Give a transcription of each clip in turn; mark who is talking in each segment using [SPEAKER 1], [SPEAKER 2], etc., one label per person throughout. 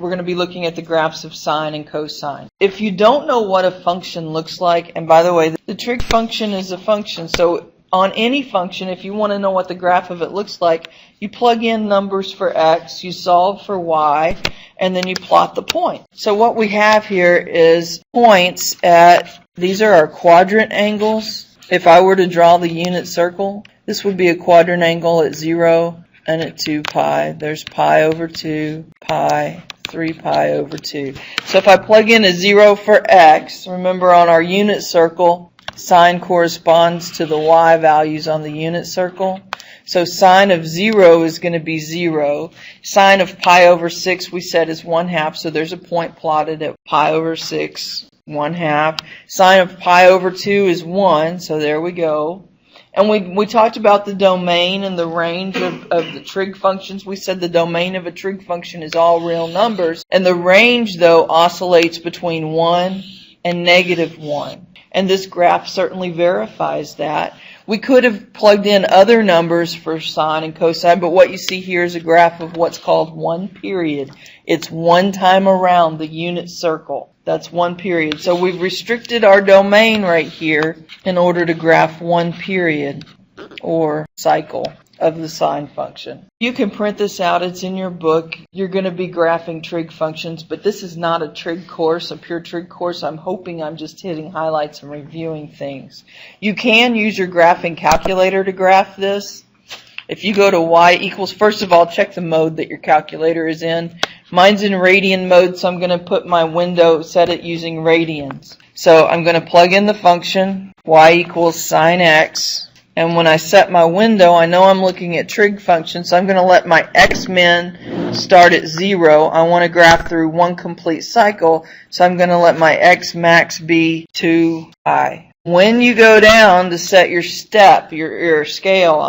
[SPEAKER 1] we're going to be looking at the graphs of sine and cosine. If you don't know what a function looks like, and by the way, the trig function is a function, so on any function, if you want to know what the graph of it looks like, you plug in numbers for x, you solve for y, and then you plot the point. So what we have here is points at, these are our quadrant angles. If I were to draw the unit circle, this would be a quadrant angle at 0 and at 2 pi. There's pi over 2, pi, 3 pi over 2. So if I plug in a 0 for x, remember on our unit circle, sine corresponds to the y values on the unit circle. So sine of 0 is going to be 0. Sine of pi over 6 we said is 1/2, so there's a point plotted at pi over 6, 1/2. Sine of pi over 2 is 1, so there we go. And we talked about the domain and the range of the trig functions. We said the domain of a trig function is all real numbers. And the range, though, oscillates between 1 and -1. And this graph certainly verifies that. We could have plugged in other numbers for sine and cosine, but what you see here is a graph of what's called one period. It's one time around the unit circle. That's one period. So we've restricted our domain right here in order to graph one period or cycle of the sine function. You can print this out. It's in your book. You're going to be graphing trig functions, but this is not a trig course, a pure trig course. I'm hoping I'm just hitting highlights and reviewing things. You can use your graphing calculator to graph this. If you go to y equals, first of all, check the mode that your calculator is in. Mine's in radian mode, so I'm going to put my window, set it using radians. So I'm going to plug in the function, y equals sine x. And when I set my window, I know I'm looking at trig function, so I'm going to let my x-min start at 0. I want to graph through one complete cycle, so I'm going to let my x max be 2 pi. When you go down to set your step, your scale,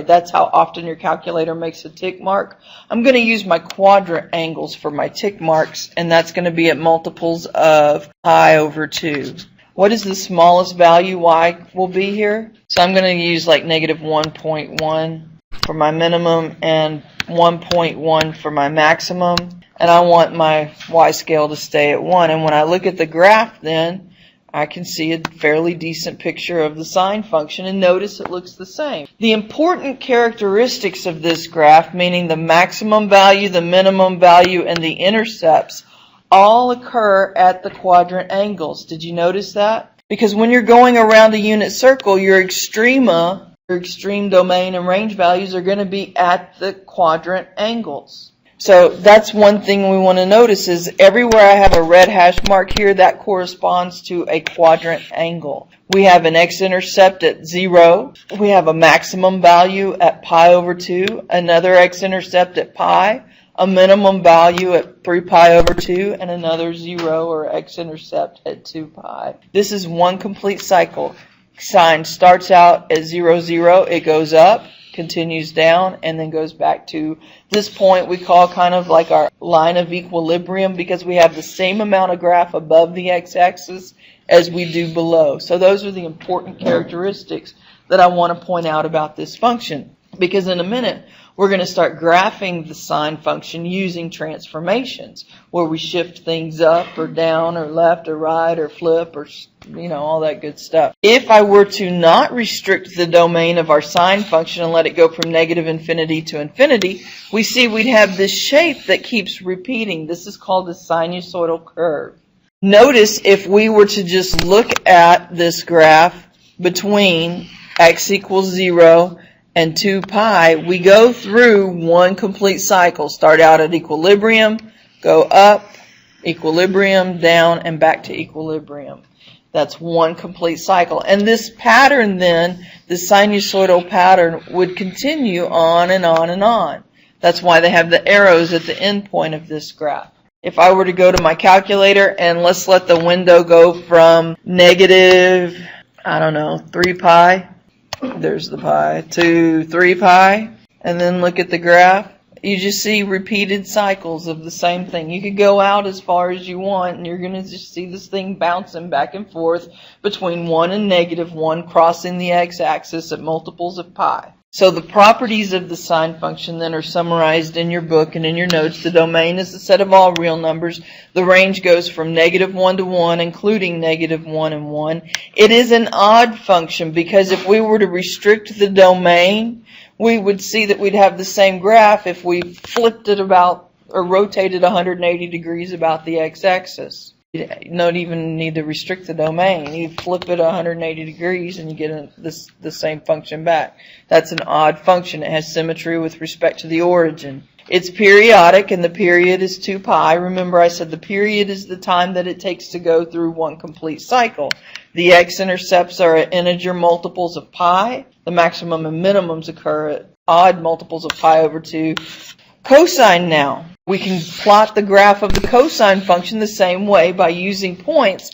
[SPEAKER 1] that's how often your calculator makes a tick mark. I'm going to use my quadrant angles for my tick marks, and that's going to be at multiples of pi over 2. What is the smallest value y will be here? So I'm going to use like -1.1 for my minimum and 1.1 for my maximum. And I want my y scale to stay at 1. And when I look at the graph then, I can see a fairly decent picture of the sine function, and notice it looks the same. The important characteristics of this graph, meaning the maximum value, the minimum value, and the intercepts, all occur at the quadrant angles. Did you notice that? Because when you're going around a unit circle, your extreme domain and range values are going to be at the quadrant angles. So that's one thing we want to notice is everywhere I have a red hash mark here, that corresponds to a quadrant angle. We have an x-intercept at 0. We have a maximum value at pi over 2, another x-intercept at pi, a minimum value at 3 pi over 2, and another 0 or x-intercept at 2 pi. This is one complete cycle. Sine starts out at 0, 0. It goes up, continues down, and then goes back to this point we call kind of like our line of equilibrium because we have the same amount of graph above the x-axis as we do below. So those are the important characteristics that I want to point out about this function, because in a minute we're going to start graphing the sine function using transformations where we shift things up or down or left or right or flip or all that good stuff. If I were to not restrict the domain of our sine function and let it go from -infinity to infinity, we see we'd have this shape that keeps repeating. This is called the sinusoidal curve. Notice if we were to just look at this graph between x equals 0 and 2 pi, we go through one complete cycle. Start out at equilibrium, go up, equilibrium, down, and back to equilibrium. That's one complete cycle. And this pattern then, this sinusoidal pattern, would continue on and on and on. That's why they have the arrows at the end point of this graph. If I were to go to my calculator and let's let the window go from negative, 3 pi, there's the pi, to 3 pi, and then look at the graph, you just see repeated cycles of the same thing. You could go out as far as you want, and you're going to just see this thing bouncing back and forth between 1 and -1, crossing the x-axis at multiples of pi. So the properties of the sine function then are summarized in your book and in your notes. The domain is the set of all real numbers. The range goes from -1 to 1, including -1 and 1. It is an odd function because if we were to restrict the domain, we would see that we'd have the same graph if we flipped it about or rotated 180 degrees about the x-axis. You don't even need to restrict the domain. You flip it 180 degrees and you get the same function back. That's an odd function. It has symmetry with respect to the origin. It's periodic, and the period is 2 pi. Remember, I said the period is the time that it takes to go through one complete cycle. The x-intercepts are at integer multiples of pi. The maximum and minimums occur at odd multiples of pi over 2. Cosine now. We can plot the graph of the cosine function the same way by using points.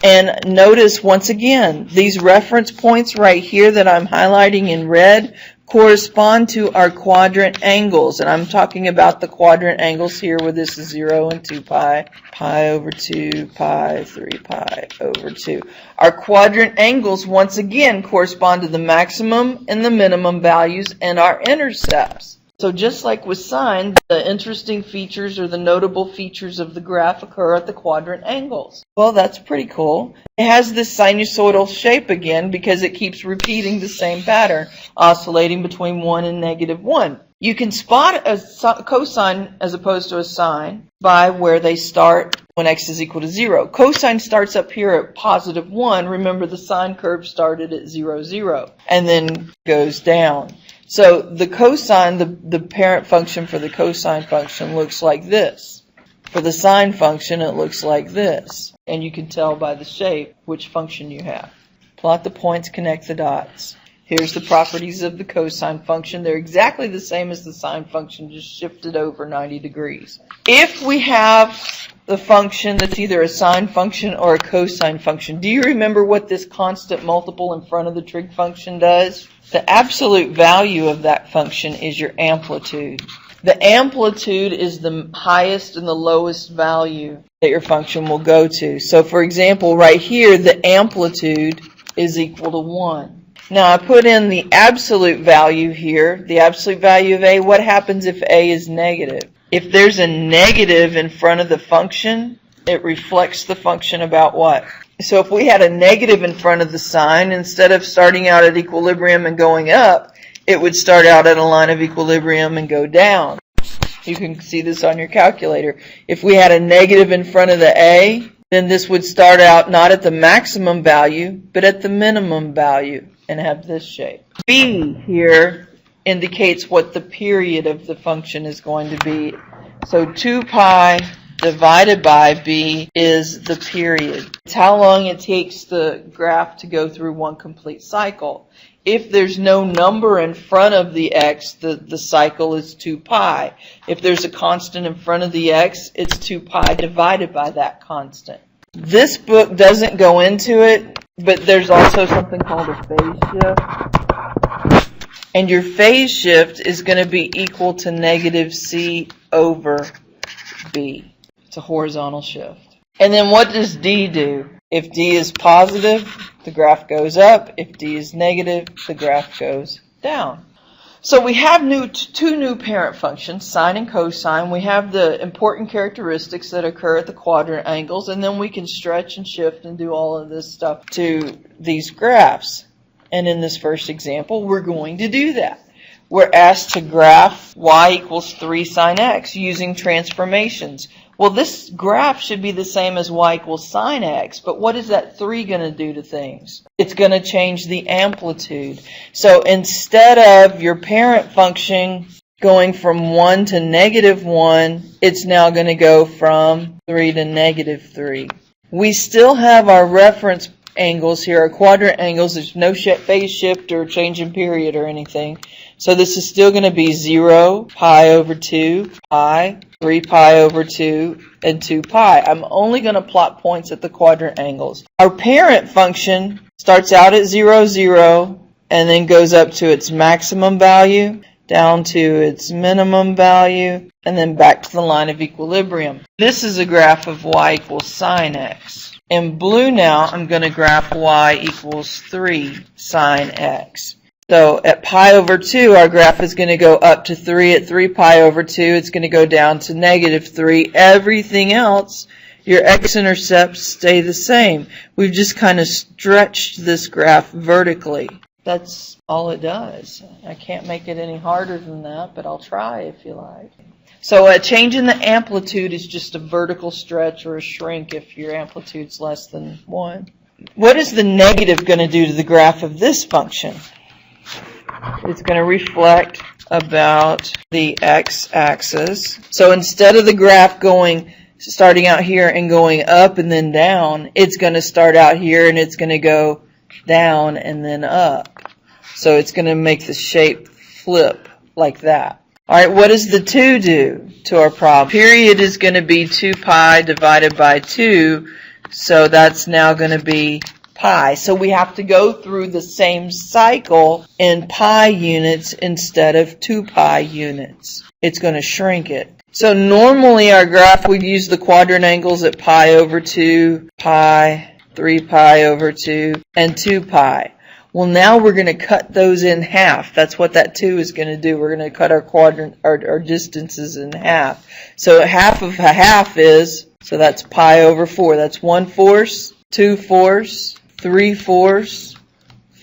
[SPEAKER 1] And notice once again, these reference points right here that I'm highlighting in red correspond to our quadrant angles. And I'm talking about the quadrant angles here where this is 0 and 2 pi, pi over 2, pi, 3 pi over 2. Our quadrant angles once again correspond to the maximum and the minimum values and our intercepts. So just like with sine, the interesting features or the notable features of the graph occur at the quadrant angles. Well, that's pretty cool. It has this sinusoidal shape again because it keeps repeating the same pattern, oscillating between 1 and -1. You can spot a cosine as opposed to a sine by where they start when x is equal to 0. Cosine starts up here at +1. Remember, the sine curve started at 0, 0, and then goes down. So the cosine, the parent function for the cosine function looks like this. For the sine function, it looks like this. And you can tell by the shape which function you have. Plot the points, connect the dots. Here's the properties of the cosine function. They're exactly the same as the sine function, just shifted over 90 degrees. If we have the function that's either a sine function or a cosine function, do you remember what this constant multiple in front of the trig function does? The absolute value of that function is your amplitude. The amplitude is the highest and the lowest value that your function will go to. So for example, right here, the amplitude is equal to 1. Now I put in the absolute value here, the absolute value of a. What happens if a is negative? If there's a negative in front of the function, it reflects the function about what? So if we had a negative in front of the sine, instead of starting out at equilibrium and going up, it would start out at a line of equilibrium and go down. You can see this on your calculator. If we had a negative in front of the a, then this would start out not at the maximum value, but at the minimum value and have this shape. B here indicates what the period of the function is going to be. So 2 pi divided by b is the period. It's how long it takes the graph to go through one complete cycle. If there's no number in front of the x, the cycle is 2 pi. If there's a constant in front of the x, it's 2 pi divided by that constant. This book doesn't go into it, but there's also something called a phase shift. And your phase shift is going to be equal to -c over b. It's a horizontal shift. And then what does d do? If d is positive, the graph goes up. If d is negative, the graph goes down. So we have two new parent functions, sine and cosine. We have the important characteristics that occur at the quadrant angles, and then we can stretch and shift and do all of this stuff to these graphs. And in this first example, we're going to do that. We're asked to graph y equals 3 sine x using transformations. Well, this graph should be the same as y equals sine x, but what is that 3 going to do to things? It's going to change the amplitude. So instead of your parent function going from 1 to -1, it's now going to go from 3 to -3. We still have our reference angles here, our quadrant angles. There's no phase shift or change in period or anything. So this is still going to be 0, pi over 2, pi, 3 pi over 2, and 2 pi. I'm only going to plot points at the quadrant angles. Our parent function starts out at 0, 0, and then goes up to its maximum value, down to its minimum value, and then back to the line of equilibrium. This is a graph of y equals sine x. In blue now, I'm going to graph y equals 3 sine x. So at pi over 2, our graph is going to go up to 3. At 3 pi over 2, it's going to go down to negative 3. Everything else, your x-intercepts stay the same. We've just kind of stretched this graph vertically. That's all it does. I can't make it any harder than that, but I'll try if you like. So a change in the amplitude is just a vertical stretch or a shrink if your amplitude's less than 1. What is the negative going to do to the graph of this function? It's going to reflect about the x-axis. So instead of the graph starting out here and going up and then down, it's going to start out here and it's going to go down and then up. So it's going to make the shape flip like that. All right, what does the 2 do to our problem? Period is going to be 2 pi divided by 2, so that's now going to be pi. So we have to go through the same cycle in pi units instead of 2 pi units. It's going to shrink it. So normally our graph would use the quadrant angles at pi over 2, pi, 3 pi over 2, and 2 pi. Well, now we're going to cut those in half. That's what that 2 is going to do. We're going to cut our distances in half. So half of a half is, so that's pi over 4. That's 1 fourth, 2 fourths, 3 fourths,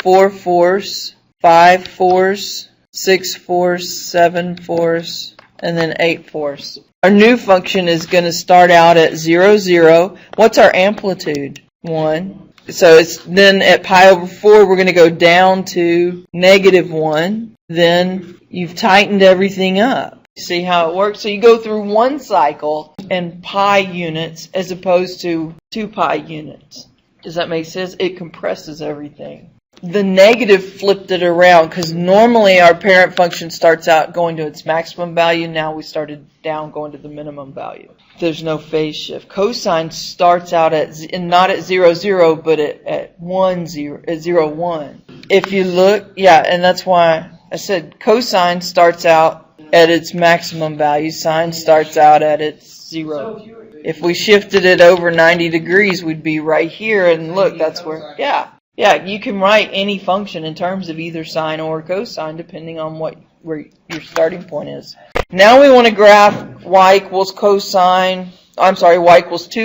[SPEAKER 1] 4 fourths, 5 fourths, 6 fourths, 7 fourths, and then 8 fourths. Our new function is going to start out at 0, 0. What's our amplitude? 1. So it's then at pi over 4, we're going to go down to negative 1. Then you've tightened everything up. See how it works? So you go through one cycle in pi units as opposed to 2 pi units. Does that make sense? It compresses everything. The negative flipped it around because normally our parent function starts out going to its maximum value. Now we started down going to the minimum value. There's no phase shift. Cosine starts out not at 0, 0, but at 1, 0, at 0, 1. If you look, and that's why I said cosine starts out at its maximum value. Sine starts out at its 0. If we shifted it over 90 degrees, we'd be right here. And look, that's where, you can write any function in terms of either sine or cosine, depending on where your starting point is. Now we want to graph y equals 2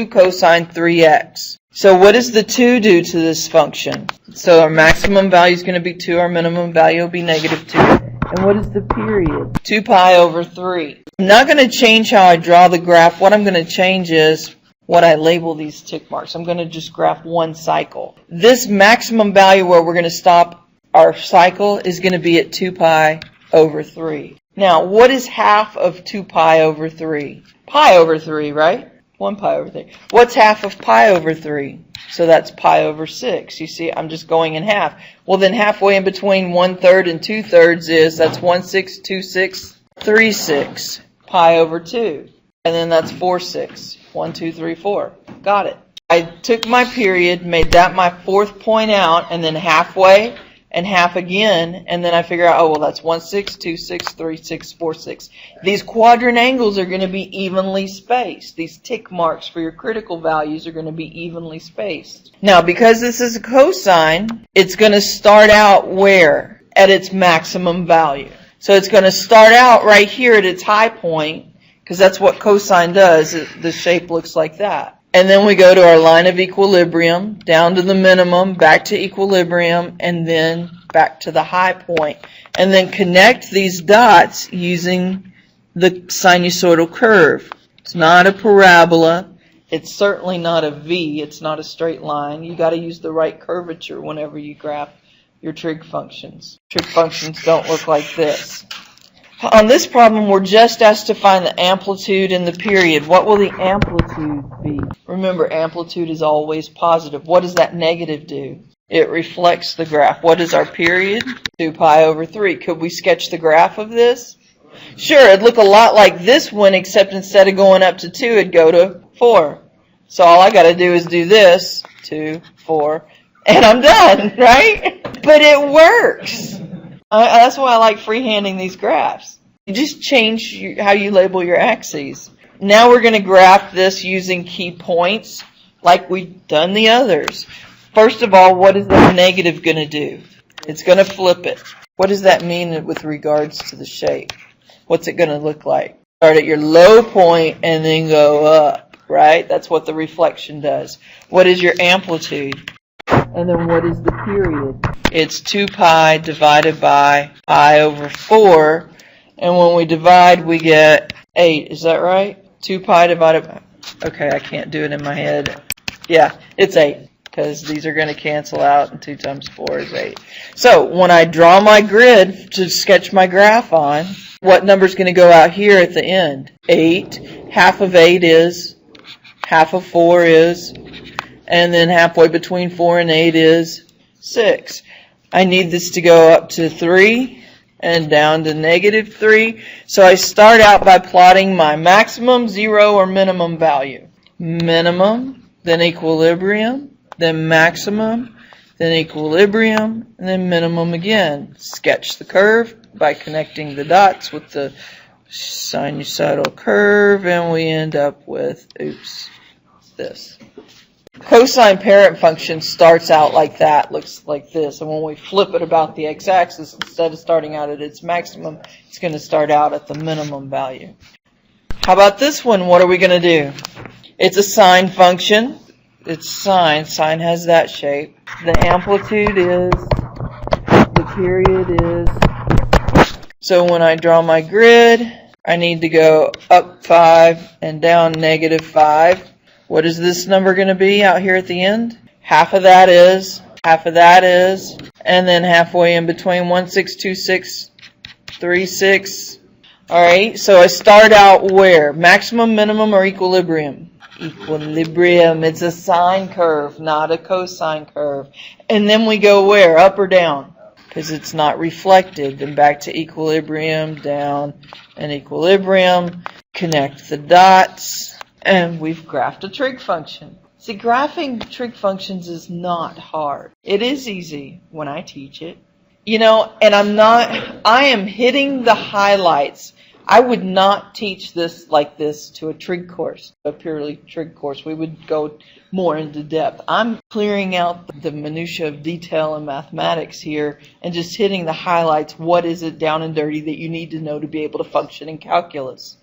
[SPEAKER 1] cosine 3x. So what does the 2 do to this function? So our maximum value is going to be 2, our minimum value will be negative 2. And what is the period? 2 pi over 3. I'm not going to change how I draw the graph. What I'm going to change is what I label these tick marks. I'm going to just graph one cycle. This maximum value where we're going to stop our cycle is going to be at 2 pi over 3. Now, what is half of 2 pi over 3? Pi over 3, right? 1 pi over 3. What's half of pi over 3? So that's pi over 6. You see, I'm just going in half. Well, then halfway in between 1/3 and 2/3 that's 1/6, 2/6, 3/6. Pi over 2. And then that's 4/6. 1, 2, 3, 4. Got it. I took my period, made that my fourth point out, and then halfway and half again, and then I figure out, that's 1/6, 2/6, 3/6, 4/6. These quadrant angles are going to be evenly spaced. These tick marks for your critical values are going to be evenly spaced. Now, because this is a cosine, it's going to start out where? At its maximum value. So it's going to start out right here at its high point, because that's what cosine does. The shape looks like that. And then we go to our line of equilibrium, down to the minimum, back to equilibrium, and then back to the high point. And then connect these dots using the sinusoidal curve. It's not a parabola. It's certainly not a V. It's not a straight line. You got to use the right curvature whenever you graph your trig functions. Trig functions don't look like this. On this problem, we're just asked to find the amplitude and the period. What will the amplitude be? Remember, amplitude is always positive. What does that negative do? It reflects the graph. What is our period? 2 pi over 3. Could we sketch the graph of this? Sure, it'd look a lot like this one, except instead of going up to 2, it'd go to 4. So all I got to do is do this, 2, 4, and I'm done, right? But it works. That's why I like freehanding these graphs. You just change how you label your axes. Now we're going to graph this using key points like we've done the others. First of all, what is the negative going to do? It's going to flip it. What does that mean with regards to the shape? What's it going to look like? Start at your low point and then go up, right? That's what the reflection does. What is your amplitude? And then what is the period? It's 2 pi divided by pi over 4. And when we divide, we get 8. Is that right? 2 pi divided by... Okay, I can't do it in my head. Yeah, it's 8. Because these are going to cancel out, and 2 times 4 is 8. So when I draw my grid to sketch my graph on, what number is going to go out here at the end? 8. Half of 8 is, half of 4 is, and then halfway between 4 and 8 is 6. I need this to go up to 3 and down to negative 3. So I start out by plotting my maximum, 0, or minimum value. Minimum, then equilibrium, then maximum, then equilibrium, and then minimum again. Sketch the curve by connecting the dots with the sinusoidal curve, and we end up with, this. Cosine parent function starts out like that, looks like this, and when we flip it about the x-axis, instead of starting out at its maximum, it's going to start out at the minimum value. How about this one? What are we going to do? It's a sine function. It's sine. Sine has that shape. The amplitude is, the period is. So when I draw my grid, I need to go up 5 and down negative 5. What is this number going to be out here at the end? Half of that is, and then halfway in between 1, 6, 2, 6, 3, 6. All right, so I start out where? Maximum, minimum, or equilibrium? Equilibrium. It's a sine curve, not a cosine curve. And then we go where? Up or down? Because it's not reflected. Then back to equilibrium, down, and equilibrium. Connect the dots. And we've graphed a trig function. See, graphing trig functions is not hard. It is easy when I teach it. You know, and I am hitting the highlights. I would not teach this like this to a trig course, a purely trig course. We would go more into depth. I'm clearing out the minutia of detail in mathematics here and just hitting the highlights. What is it down and dirty that you need to know to be able to function in calculus?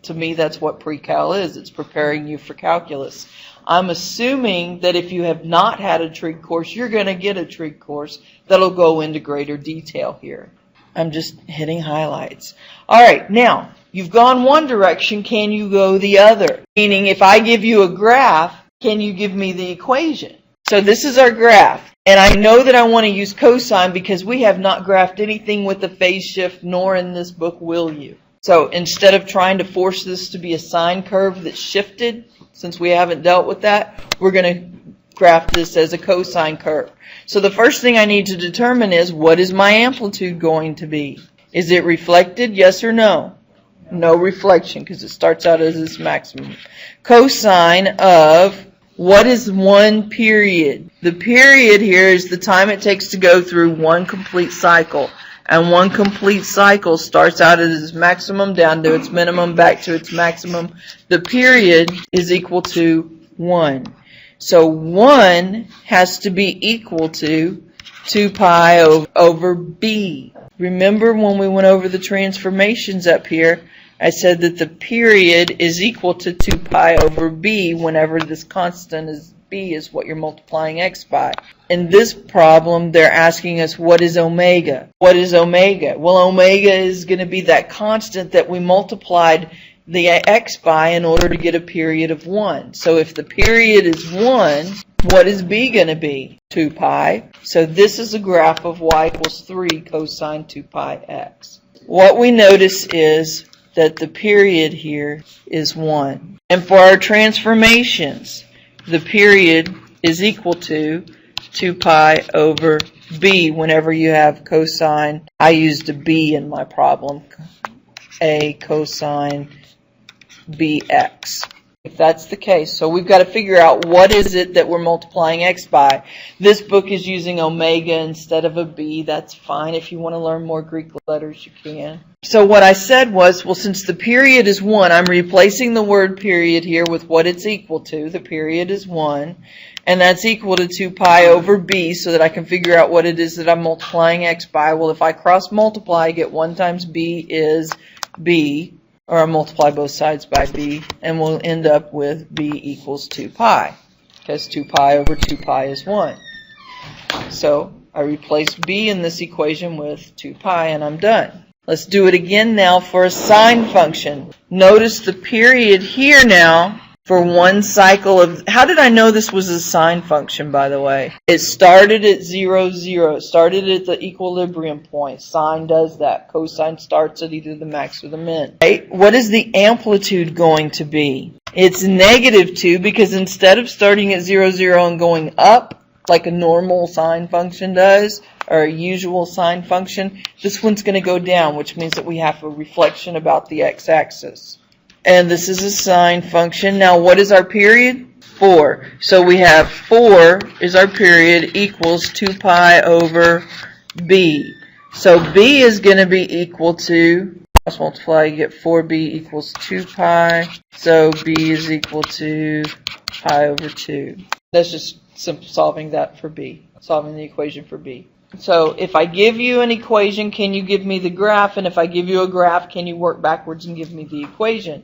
[SPEAKER 1] To me, that's what pre-cal is. It's preparing you for calculus. I'm assuming that if you have not had a trig course, you're going to get a trig course that'll go into greater detail here. I'm just hitting highlights. All right, now, you've gone one direction. Can you go the other? Meaning, if I give you a graph, can you give me the equation? So this is our graph. And I know that I want to use cosine because we have not graphed anything with a phase shift, nor in this book will you. So instead of trying to force this to be a sine curve that's shifted, since we haven't dealt with that, we're going to graph this as a cosine curve. So the first thing I need to determine is, what is my amplitude going to be? Is it reflected, yes or no? No reflection, because it starts out as its maximum. Cosine of, what is one period? The period here is the time it takes to go through one complete cycle. And one complete cycle starts out at its maximum, down to its minimum, back to its maximum. The period is equal to 1. So 1 has to be equal to 2 pi over b. Remember when we went over the transformations up here, I said that the period is equal to 2 pi over b whenever this constant is b is what you're multiplying x by. In this problem, they're asking us, what is omega? What is omega? Well, omega is going to be that constant that we multiplied the x by in order to get a period of 1. So if the period is 1, what is b going to be? 2 pi. So this is a graph of y equals 3 cosine 2 pi x. What we notice is that the period here is 1. And for our transformations, the period is equal to 2 pi over b whenever you have cosine. I used a b in my problem. A cosine bx. if that's the case. So we've got to figure out what is it that we're multiplying x by. This book is using omega instead of a b. That's fine. If you want to learn more Greek letters, you can. So what I said was, well, since the period is 1, I'm replacing the word period here with what it's equal to. The period is 1. And that's equal to 2 pi over b, so that I can figure out what it is that I'm multiplying x by. Well, if I cross multiply, I get 1 times b is b. Or I'll multiply both sides by b, and we'll end up with b equals 2 pi, because 2 pi over 2 pi is 1. So I replace b in this equation with 2 pi, and I'm done. Let's do it again now for a sine function. Notice the period here now for one cycle of... How did I know this was a sine function, by the way? It started at 0, 0. It started at the equilibrium point. Sine does that. Cosine starts at either the max or the min. Right? What is the amplitude going to be? It's negative 2, because instead of starting at 0, 0 and going up, like a normal sine function does, or a usual sine function, this one's going to go down, which means that we have a reflection about the x-axis. And this is a sine function. Now, what is our period? 4. So we have 4 is our period equals 2 pi over b. So b is going to be equal to, cross multiply, you get 4b equals 2 pi. So b is equal to pi over 2. That's just solving that for b, solving the equation for b. So if I give you an equation, can you give me the graph? And if I give you a graph, can you work backwards and give me the equation?